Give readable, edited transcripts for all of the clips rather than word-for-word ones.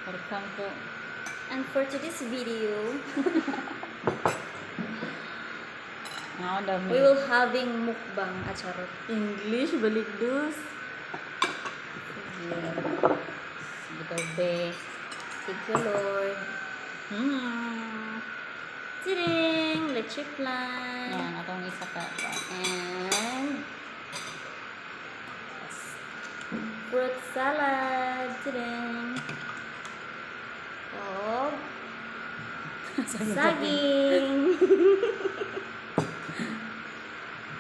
Welcome to... And for today's video, dami. we will having mukbang at charot. English, baligdos. Gabi. Thank you, Lord. Tiring, leche flan. Yan, atong isa ka. And fruit salad. Tiring. Oh, saging.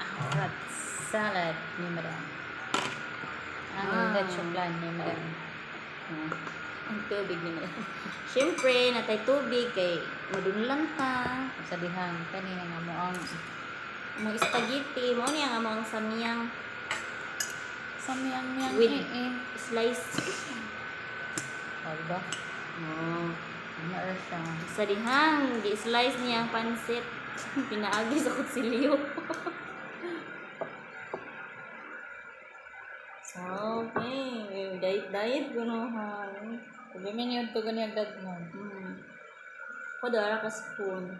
Hot salad ni Madam. Ang leche flan ni Madam. Ang tubig ni Madam. Siyempre, natay tubig kay madunlang ta. Sa dihang kanina nga mo ang Mga spaghetti, mo niya nga mga samyang samyang-yang with slice. Diba? Oh. Maer siya. Sa dihang, di-slice niya ang pansit. Pinaagi sa kutsilyo. Okay, diet gano'n. Sabi mo niyo ito ganyan agad mo. Ako dara ka spoon.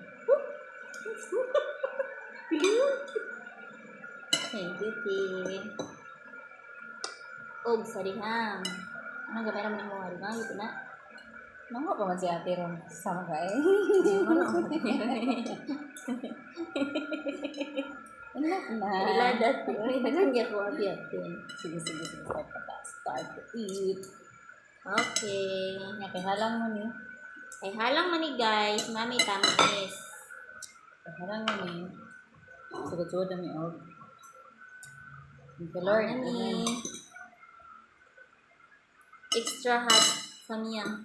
Thank you, Og sa dihang. Anong gamay naman mo nga rin? Ito na. Nangwa pa man si ate ron. Sama ka eh. Enak na. Iladat. Iladan niya ko abiyatin. Sige. Start to eat. Okay. Nakihalang mo ni. Ay halang man ni guys. Mami tamis. Nakihalang mo ni. Sugod-sugod na mi og. Thank you, Lord. Mami. Extra hot samyang.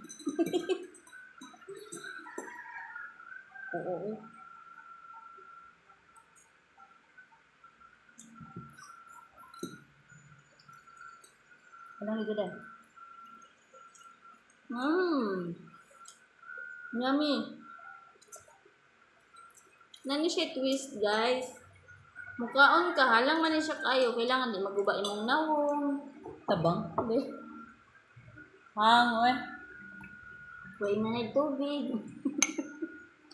Oo. Anong ito din? Yummy. Nani siya twist, guys. Mukhaon ka, halang man ni siya kayo. Kailangan di maguba imong nawong. Tabang? Hindi. Hang, we. Huwag na na tubig.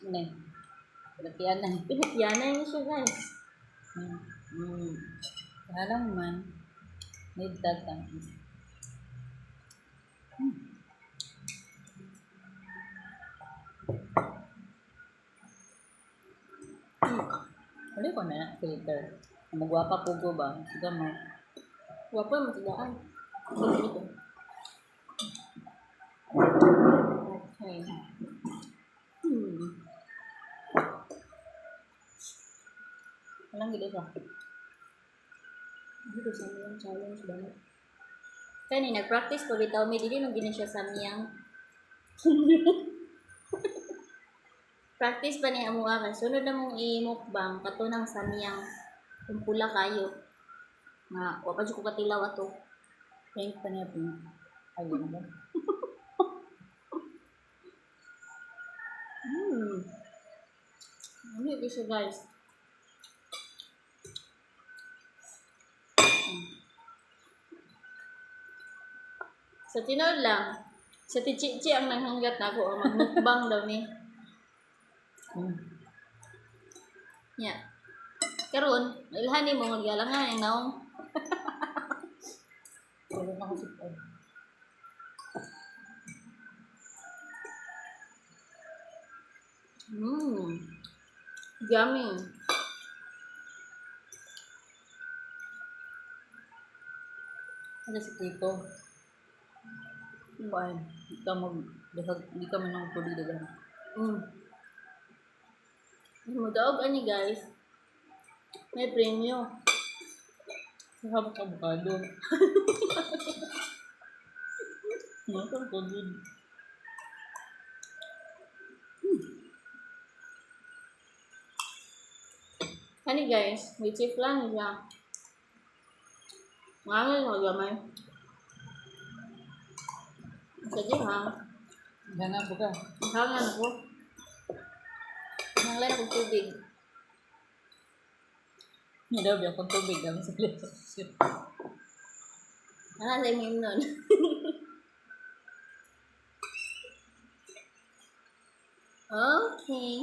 Ano eh? Latian na eh. Pinatyanan niya siya, guys. Halang man. Need that tamis. Huli ko na filter. Magwapa pugo ba? Sige mo. Wapa mo tidaan. Ganito. Okay. Walang gila siya. Dito sa miyang challenge banget. Kani nag-practice pa bitaw mi dili man gini siya sa miyang. Practice pa ni amo kay sunod na mong i-mukbang katunang sa miyang kung pula kayo. Nga wa pa jud ko katilaw ato. Pink pa niya pink. Ayun na ba? Ano ito siya, guys? Sa tinod lang, sa tichichi ang nanghanggat na ako, ang magmukbang daw ni. Yeah. Karon, ilhani mo magyalang nga yung naong. Wala na kasi po. Yummy. Ano si Tito? Bahay. Hindi ka man ng puli dagan. Mudaog ani guys. May premyo. Sarap ka bukado. Masarap ko din. Kani guys, may chip lang siya. Ngangay mo gamay. Sige ha. Ganang buka. Hangan ako. Nanglan akong tubig. Hindi daw biya kung tubig kami sa leso. Ano sa imim nun? Okay.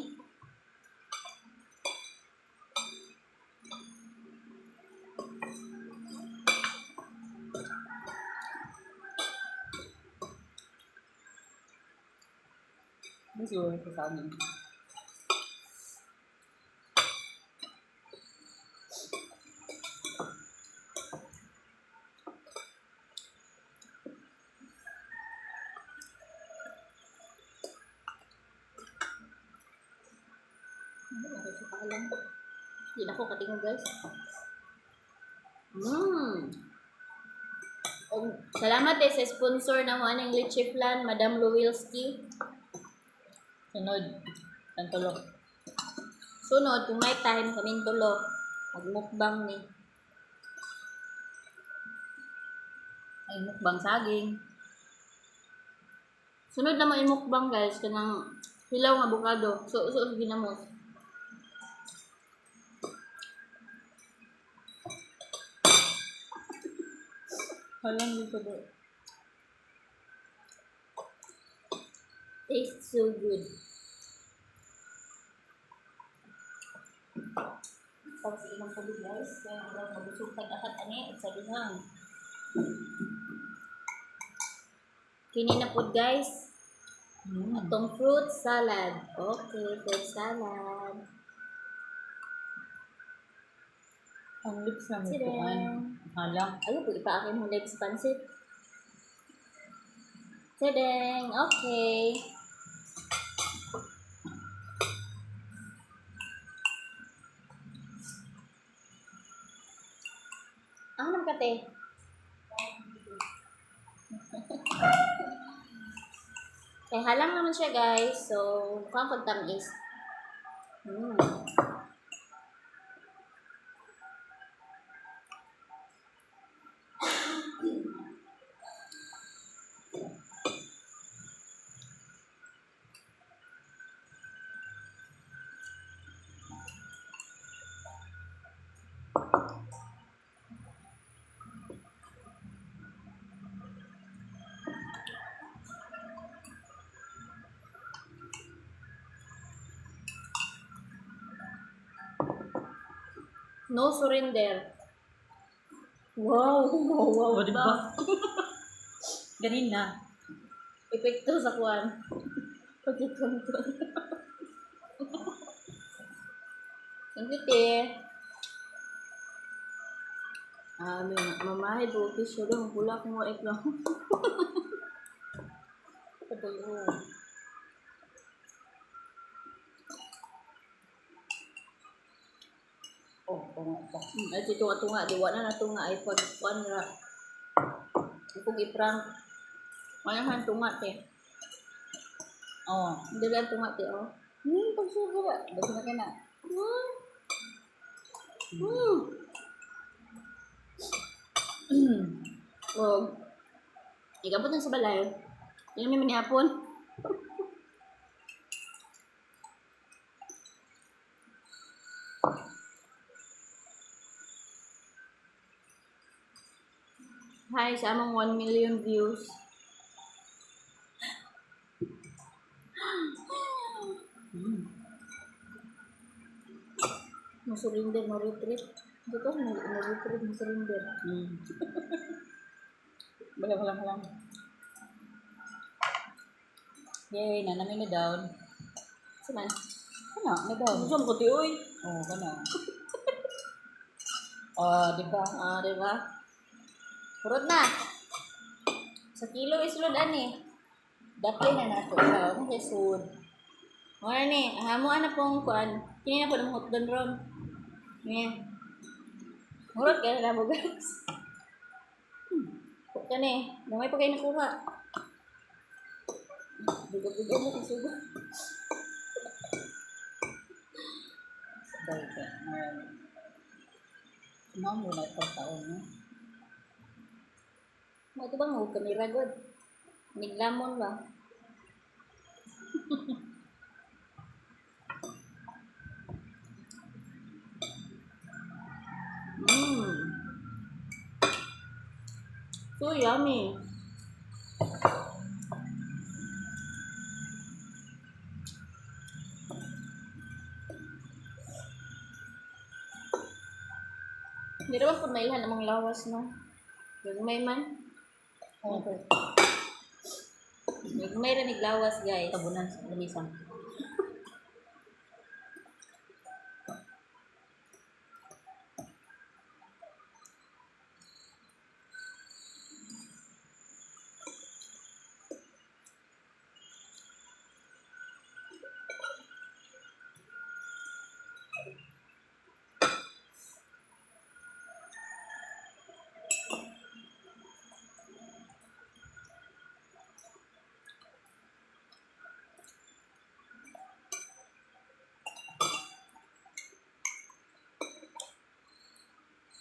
Hindi siguro ito sa amin. Okay, sa paalam. Hindi na ako katingin, guys. Mmm. Oh, salamat sa sponsor na mo anong leche flan, Madam Lowilski. Sunod. Ang tulo. Sunod, kung may time kaming tulo, magmukbang ni. Ay, mukbang saging. Sunod na mo imukbang, guys, kanang hilaw nga avocado. So, ginamos. Walang dito do. Tastes so good. Tapos ilang tubig, guys. Kaya wala mabusog tag-akat ani at sa duhang. Kini na po, guys. Atong fruit salad. Okay, fruit salad. Ang lips na Sige. mutuan. Halang. Ayun po, ipaakin mo legs pansit. Tadang! Okay. Ang naman kate? Kaya halang naman siya, guys. So, mukhang pagtamis. No surrender. Wow! Wow! O, di ba? Ganin na. Epekto sa kuwan. Pagkikontrol. Ang kiti. Mamahay po. Pisyo lang. Pula kong waik lang. Patuyo. Oh, tunga pa. Ay, si tunga-tunga. Di wala na tunga. Ay, pag-kuwan na. Ipag iprang. Wala tunga, te. Oh. Hindi lang tunga, te, oh. Pagsugo ba? Basta na ka na. Oh. Ikabot na sa balay. Yan may manihapon. Hi, sa among 1 million views. No surrender, no retreat. Dito, no retreat, no surrender. Balang. Yay, nanamay na down. Saman? Kana, na down. Gusto mo ko, oy. Oh, kana. Oh, di ba? Ah, diba? Purot na. Sa kilo isulod ani. Dapli na nato siya. Ano kay sud? Wala ni, hamo ana pong kuan. Kini na po ng hotdon ron. Niya. Murot kaya na mo, guys. Kaya ni, gamay pa kayo nakuha. Bigo-bigo mo isugo. Dahil ka. Mamo na itong taon, no? Mo ito bang huwag kami ragod? Niglamon ba? So yummy. Di naman po mailhan namang lawas, no? Gagmay man. Okay. Gagmay rin naglawas, guys. Tabunan sa lamisang.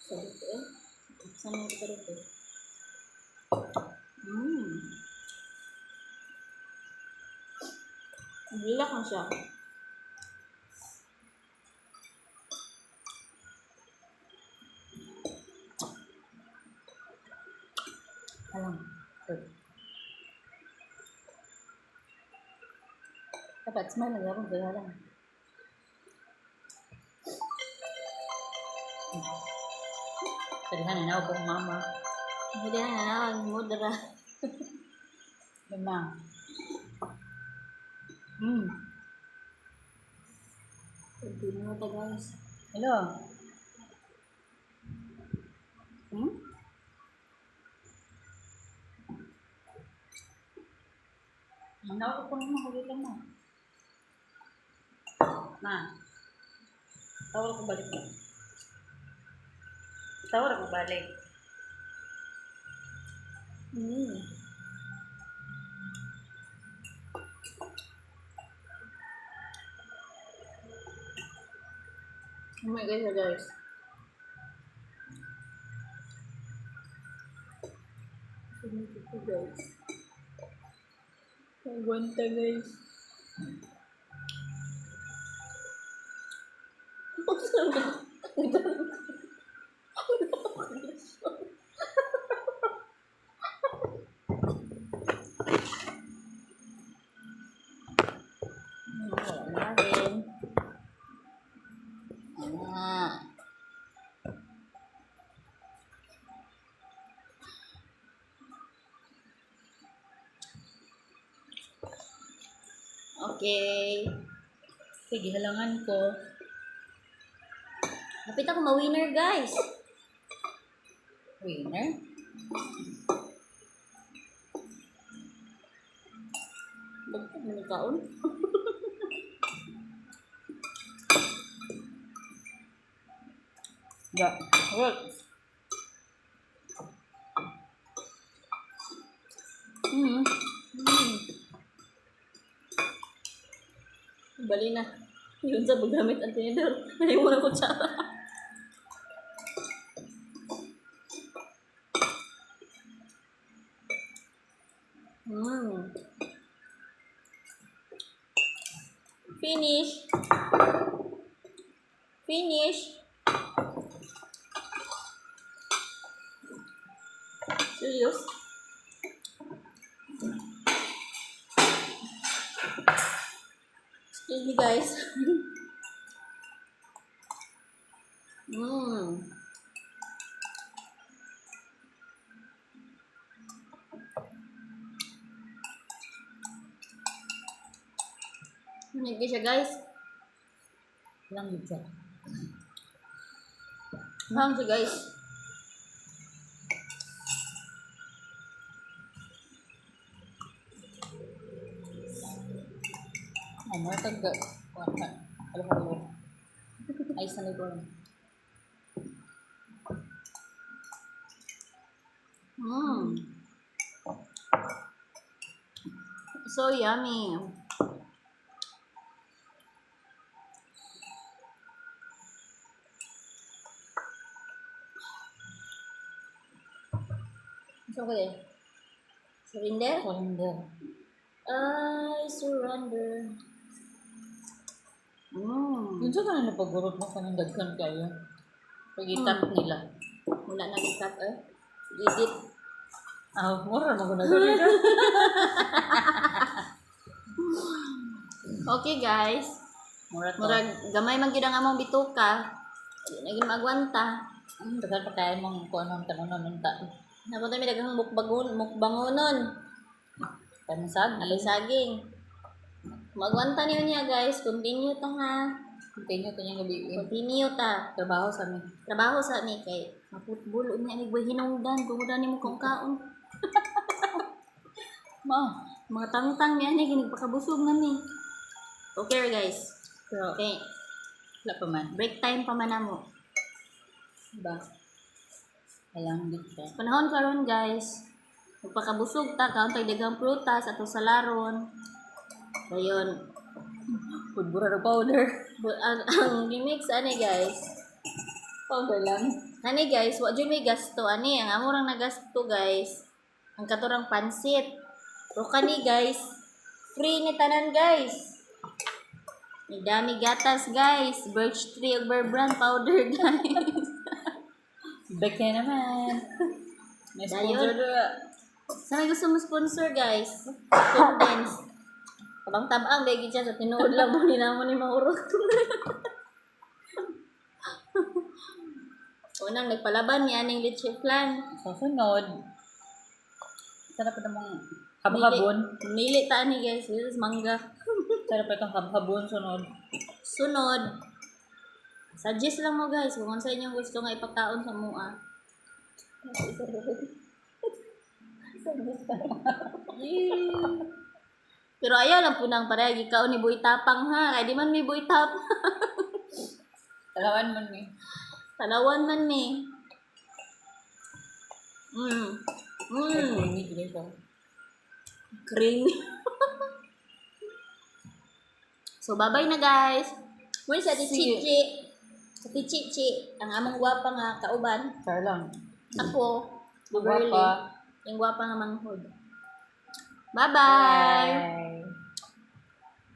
So, ito eh. Saan mo ito rin? Bilak na siya. Alam. Dapat smile lang ako. Gaya lang. Tadihan na ako kong mama. Hindi na nanawag. Mudra. Lima. Hindi mo ito, guys. Hello. Ano ako kung mahuli lang mo. Ma. Tawar ko balik mo. Tawar ko balik. Oh my God, guys. Ito, guys. Aguanta, guys. Wala na rin. Okay. Sige, halangan ko. Kapit ako ma-winner, guys. Winner. Bagtag na nagkaon. Ya. Work. Bali na. Yun sa paggamit ang tinidor. Ayaw mo na kutsara. Finish. Finish. Serious? Excuse me, guys. Nagdi siya, guys. Lang yun siya. Mahang siya, guys. Mga tagga. Wala. Halo-halo. Ay, sanay ko lang. So yummy. So okay. Surrender? Surrender. I surrender. Yun sa ka na napagurot mo kanang dagkan kayo. Pag-itap nila. Wala na ikat eh. Edit. Mura na ko na gawin ka. Okay, guys. Mura to. Murag gamay man gyud ang among bituka. Di na gyud magwanta. Dagan pa kaya mong kung anong tanong nun ta. Napunta mi daghang mukbangonon. Pansag. Alay saging. Magwanta niyo niya guys, continue ta ha. Continue ko niyang gabi. Continue ta. Trabaho sa amin. Trabaho sa ni kay maputbulo niya ni buhay hinungdan, tungod ni mo kung kaon. Ma. Mga tangtang niya ni ginagpakabusog na ni. Okay guys. Pero, Okay, wala pa man. break time pa man namo. Diba? Alam din siya. Sa panahon karon guys, magpakabusog ta kaon tay daghang prutas ato sa laron. Dayon, Pudbura na powder. ang gimix ani guys. Powder lang. Ani guys, wa jud may gasto ani, ang amorang nagasto guys. Ang katurang pansit. Pero kani guys, free ni tanan guys. May dami gatas guys, Birch Tree ug Bear Brand powder guys. Back na naman. May Dayon. sponsor doon. Sana gusto mo sponsor guys. Condense. Tabang-tabang dahil siya sa tinuod lang mo ni naman ni maurot. Unang nagpalaban ni aning leche flan. Sa sunod, sana pa namang habhabon. Mili ta ni guys, this is mangga. Sana pa itong habhabon sunod. Sunod. Suggest lang mo guys kung ano sa inyong gusto nga ipagkaon sa mua. Pero ayaw lang po nang pareha ikaw ni Boy Tapang ha. Kaya di man may Boy Tap. Talawan man ni. Talawan man ni. Creamy din siya. Creamy. So, bye-bye na guys. Muli sa See Tichichi. Sa Tichichi. Ang among gwapa nga kauban. Char lang. Ako. Ang Girly. gwapa. Yung gwapa nga manghod. Bye-bye. Bye.